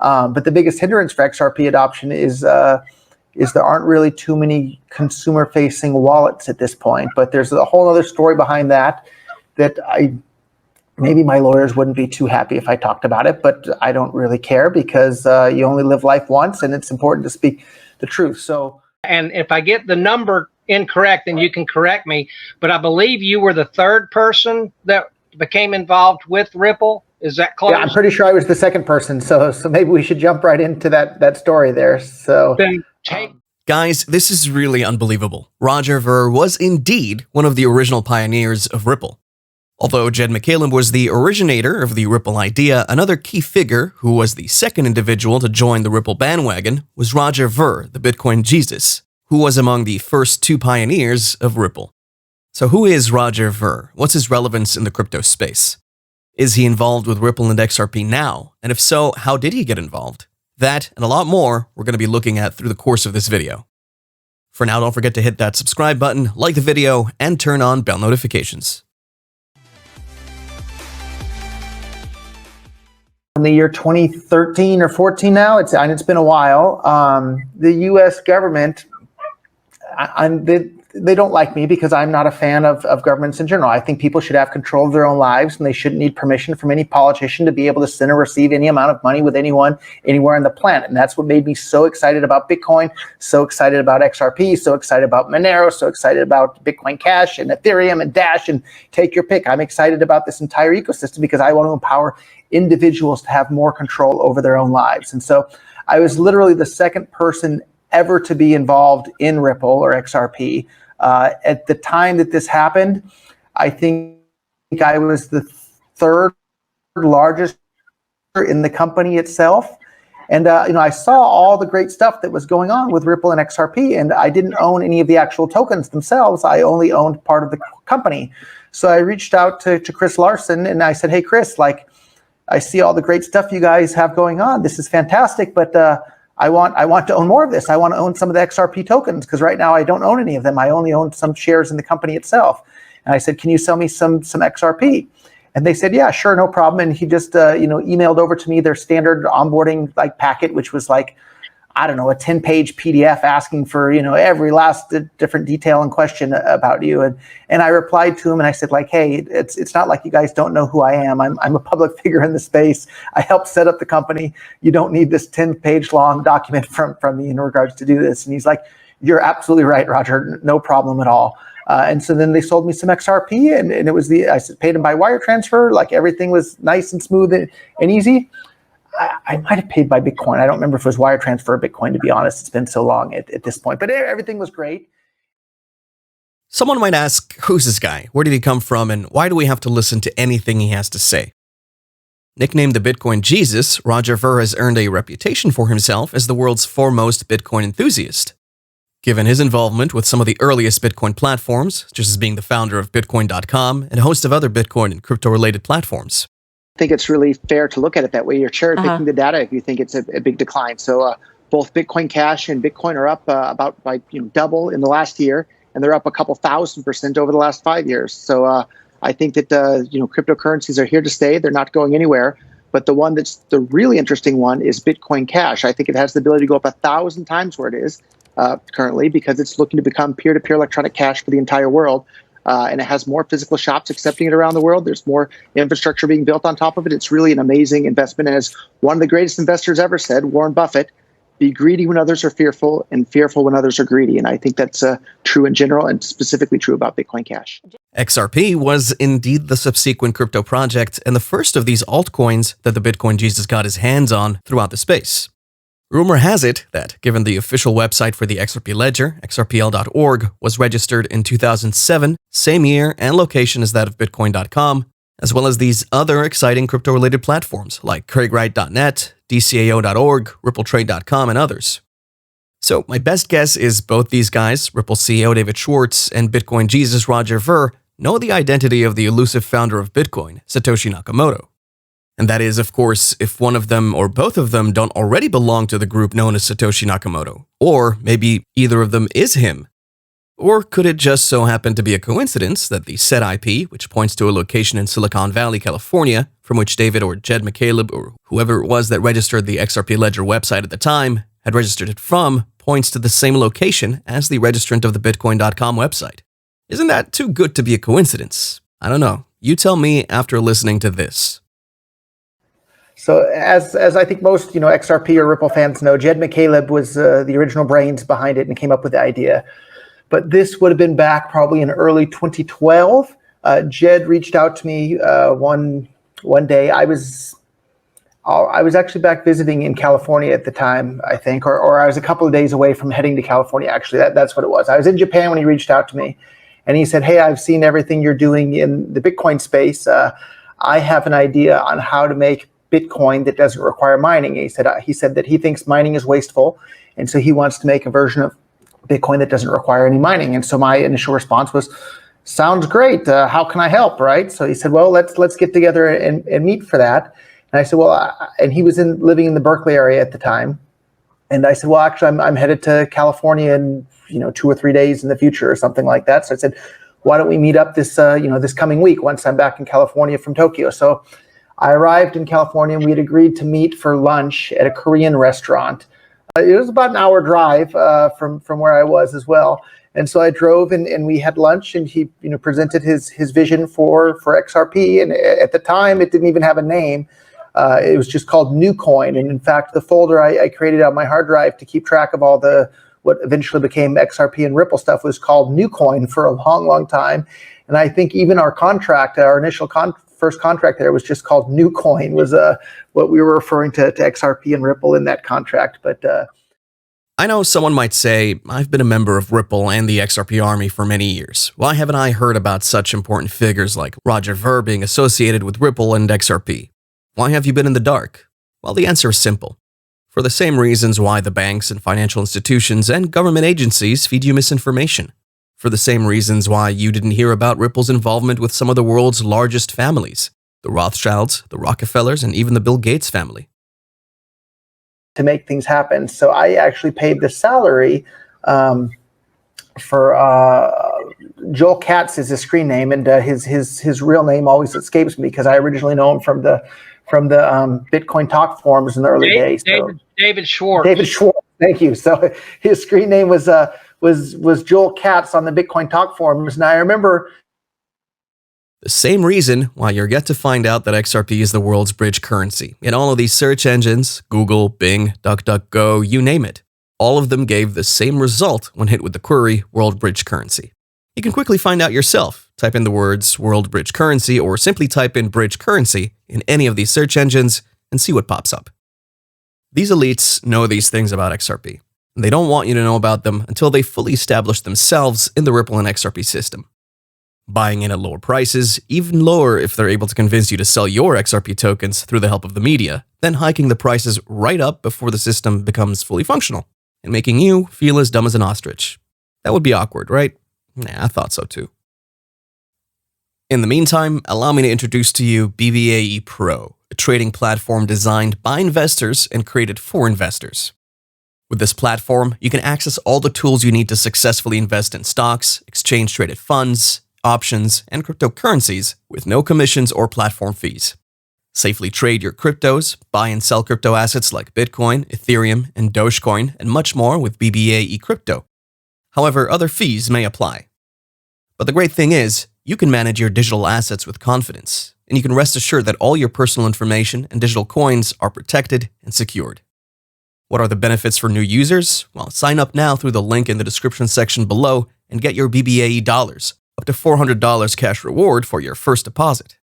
But the biggest hindrance for XRP adoption is there aren't really too many consumer-facing wallets at this point. But there's a whole other story behind that maybe my lawyers wouldn't be too happy if I talked about it, but I don't really care because you only live life once, and it's important to speak the truth. So, and if I get the number incorrect, then you can correct me. But I believe you were the third person that became involved with Ripple. Is that close? Yeah, I'm pretty sure I was the second person. So maybe we should jump right into that story there. So, guys, this is really unbelievable. Roger Ver was indeed one of the original pioneers of Ripple. Although Jed McCaleb was the originator of the Ripple idea, another key figure, who was the second individual to join the Ripple bandwagon, was Roger Ver, the Bitcoin Jesus, who was among the first two pioneers of Ripple. So who is Roger Ver? What's his relevance in the crypto space? Is he involved with Ripple and XRP now? And if so, how did he get involved? That and a lot more we're going to be looking at through the course of this video. For now, don't forget to hit that subscribe button, like the video, and turn on bell notifications. In the year 2013 or 14 now, it's been a while, the U.S. government, they don't like me because I'm not a fan of governments in general. I think people should have control of their own lives, and they shouldn't need permission from any politician to be able to send or receive any amount of money with anyone anywhere on the planet. And that's what made me so excited about Bitcoin, so excited about XRP, so excited about Monero, so excited about Bitcoin Cash and Ethereum and Dash, and take your pick. I'm excited about this entire ecosystem because I want to empower individuals to have more control over their own lives. And so I was literally the second person ever to be involved in Ripple or XRP. At the time that this happened, I think I was the third largest in the company itself. And I saw all the great stuff that was going on with Ripple and XRP, and I didn't own any of the actual tokens themselves. I only owned part of the company. So I reached out to Chris Larson, and I said, hey, Chris, I see all the great stuff you guys have going on. This is fantastic, but I want to own more of this. I want to own some of the XRP tokens because right now I don't own any of them. I only own some shares in the company itself. And I said, can you sell me some XRP? And they said, yeah, sure, no problem. And he just emailed over to me their standard onboarding packet, which was a 10-page PDF asking for, every last different detail and question about you. And I replied to him and I said, hey, it's not like you guys don't know who I am. I'm a public figure in the space. I helped set up the company. You don't need this 10-page long document from me in regards to do this. And he's like, you're absolutely right, Roger. No problem at all. And so then they sold me some XRP, and it was I paid them by wire transfer. Everything was nice and smooth and easy. I might have paid by Bitcoin. I don't remember if it was wire transfer or Bitcoin, to be honest. It's been so long at this point, but everything was great. Someone might ask, who's this guy? Where did he come from? And why do we have to listen to anything he has to say? Nicknamed the Bitcoin Jesus, Roger Ver has earned a reputation for himself as the world's foremost Bitcoin enthusiast. Given his involvement with some of the earliest Bitcoin platforms, just as being the founder of Bitcoin.com and a host of other Bitcoin and crypto-related platforms. I think it's really fair to look at it that way. You're cherry picking the data if you think it's a big decline. So both Bitcoin Cash and Bitcoin are up about double in the last year, and they're up a couple 1,000% over the last 5 years. So I think that cryptocurrencies are here to stay. They're not going anywhere. But the one that's the really interesting one is Bitcoin Cash. I think it has the ability to go up 1,000 times where it is currently because it's looking to become peer-to-peer electronic cash for the entire world. And it has more physical shops accepting it around the world. There's more infrastructure being built on top of it. It's really an amazing investment. And as one of the greatest investors ever said, Warren Buffett, be greedy when others are fearful and fearful when others are greedy. And I think that's true in general and specifically true about Bitcoin Cash. XRP was indeed the subsequent crypto project and the first of these altcoins that the Bitcoin Jesus got his hands on throughout the space. Rumor has it that, given the official website for the XRP ledger, xrpl.org, was registered in 2007, same year and location as that of Bitcoin.com, as well as these other exciting crypto-related platforms like CraigWright.net, DCAO.org, RippleTrade.com, and others. So my best guess is both these guys, Ripple CEO David Schwartz and Bitcoin Jesus Roger Ver, know the identity of the elusive founder of Bitcoin, Satoshi Nakamoto. And that is, of course, if one of them or both of them don't already belong to the group known as Satoshi Nakamoto, or maybe either of them is him. Or could it just so happen to be a coincidence that the said IP, which points to a location in Silicon Valley, California, from which David or Jed McCaleb or whoever it was that registered the XRP Ledger website at the time had registered it from, points to the same location as the registrant of the Bitcoin.com website? Isn't that too good to be a coincidence? I don't know. You tell me after listening to this. So as I think most XRP or Ripple fans know, Jed McCaleb was the original brains behind it and came up with the idea. But this would have been back probably in early 2012. Jed reached out to me one day. I was actually back visiting in California at the time, I think, or I was a couple of days away from heading to California. Actually, that's what it was. I was in Japan when he reached out to me, and he said, "Hey, I've seen everything you're doing in the Bitcoin space. I have an idea on how to make Bitcoin that doesn't require mining." He said that he thinks mining is wasteful, and so he wants to make a version of Bitcoin that doesn't require any mining. And so my initial response was, "Sounds great. How can I help?" Right? So he said, "Well, let's get together and meet for that." And I said, "Well," and he was living in the Berkeley area at the time. And I said, "Well, actually, I'm headed to California in 2 or 3 days in the future or something like that." So I said, "Why don't we meet up this coming week once I'm back in California from Tokyo?" So I arrived in California and we had agreed to meet for lunch at a Korean restaurant. It was about an hour drive from where I was as well. And so I drove and we had lunch, and he presented his vision for XRP. And at the time, it didn't even have a name. It was just called New Coin. And in fact, the folder I created on my hard drive to keep track of all what eventually became XRP and Ripple stuff was called New Coin for a long, long time. And I think even our contract, our initial first contract there was just called New Coin, was what we were referring to XRP and Ripple in that contract. But I know someone might say, I've been a member of Ripple and the XRP army for many years. Why haven't I heard about such important figures like Roger Ver being associated with Ripple and XRP? Why have you been in the dark? Well, the answer is simple. For the same reasons why the banks and financial institutions and government agencies feed you misinformation. For the same reasons why you didn't hear about Ripple's involvement with some of the world's largest families, the Rothschilds, the Rockefellers, and even the Bill Gates family. To make things happen. So I actually paid the salary for Joel Katz is his screen name, and his real name always escapes me because I originally know him from the Bitcoin talk forums in the early days. David Schwartz. David Schwartz. Thank you. So his screen name was Joel Katz on the Bitcoin talk forums, and I remember. The same reason why you're yet to find out that XRP is the world's bridge currency. In all of these search engines, Google, Bing, DuckDuckGo, you name it, all of them gave the same result when hit with the query world bridge currency. You can quickly find out yourself. Type in the words world bridge currency or simply type in bridge currency in any of these search engines and see what pops up. These elites know these things about XRP, and they don't want you to know about them until they fully establish themselves in the Ripple and XRP system. Buying in at lower prices, even lower if they're able to convince you to sell your XRP tokens through the help of the media, then hiking the prices right up before the system becomes fully functional, and making you feel as dumb as an ostrich. That would be awkward, right? Nah, I thought so too. In the meantime, allow me to introduce to you BBAE Pro, a trading platform designed by investors and created for investors. With this platform, you can access all the tools you need to successfully invest in stocks, exchange-traded funds, options, and cryptocurrencies with no commissions or platform fees. Safely trade your cryptos, buy and sell crypto assets like Bitcoin, Ethereum, and Dogecoin, and much more with BBAE Crypto. However, other fees may apply. But the great thing is, you can manage your digital assets with confidence, and you can rest assured that all your personal information and digital coins are protected and secured. What are the benefits for new users? Well, sign up now through the link in the description section below and get your BBAE dollars, up to $400 cash reward for your first deposit.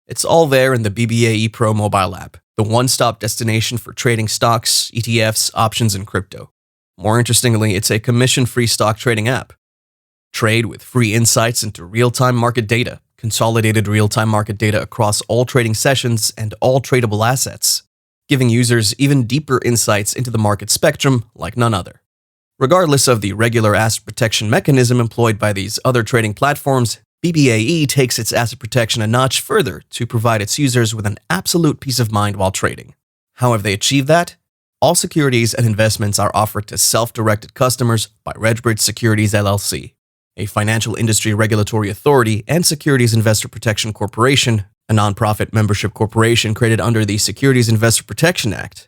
It's all there in the BBAE Pro mobile app, the one-stop destination for trading stocks, ETFs, options, and crypto. More interestingly, it's a commission-free stock trading app. Trade with free insights into real-time market data, consolidated real-time market data across all trading sessions and all tradable assets, giving users even deeper insights into the market spectrum like none other. Regardless of the regular asset protection mechanism employed by these other trading platforms, BBAE takes its asset protection a notch further to provide its users with an absolute peace of mind while trading. How have they achieved that? All securities and investments are offered to self-directed customers by Redbridge Securities LLC, a financial industry regulatory authority and Securities Investor Protection Corporation, a nonprofit membership corporation created under the Securities Investor Protection Act.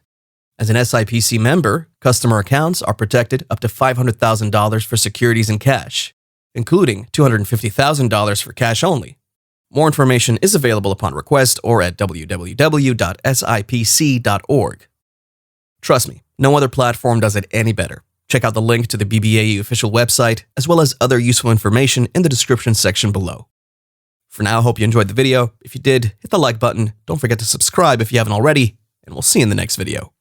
As an SIPC member, customer accounts are protected up to $500,000 for securities and cash, including $250,000 for cash only. More information is available upon request or at www.sipc.org. Trust me, no other platform does it any better. Check out the link to the BBAE official website, as well as other useful information in the description section below. For now, I hope you enjoyed the video. If you did, hit the like button. Don't forget to subscribe if you haven't already, and we'll see you in the next video.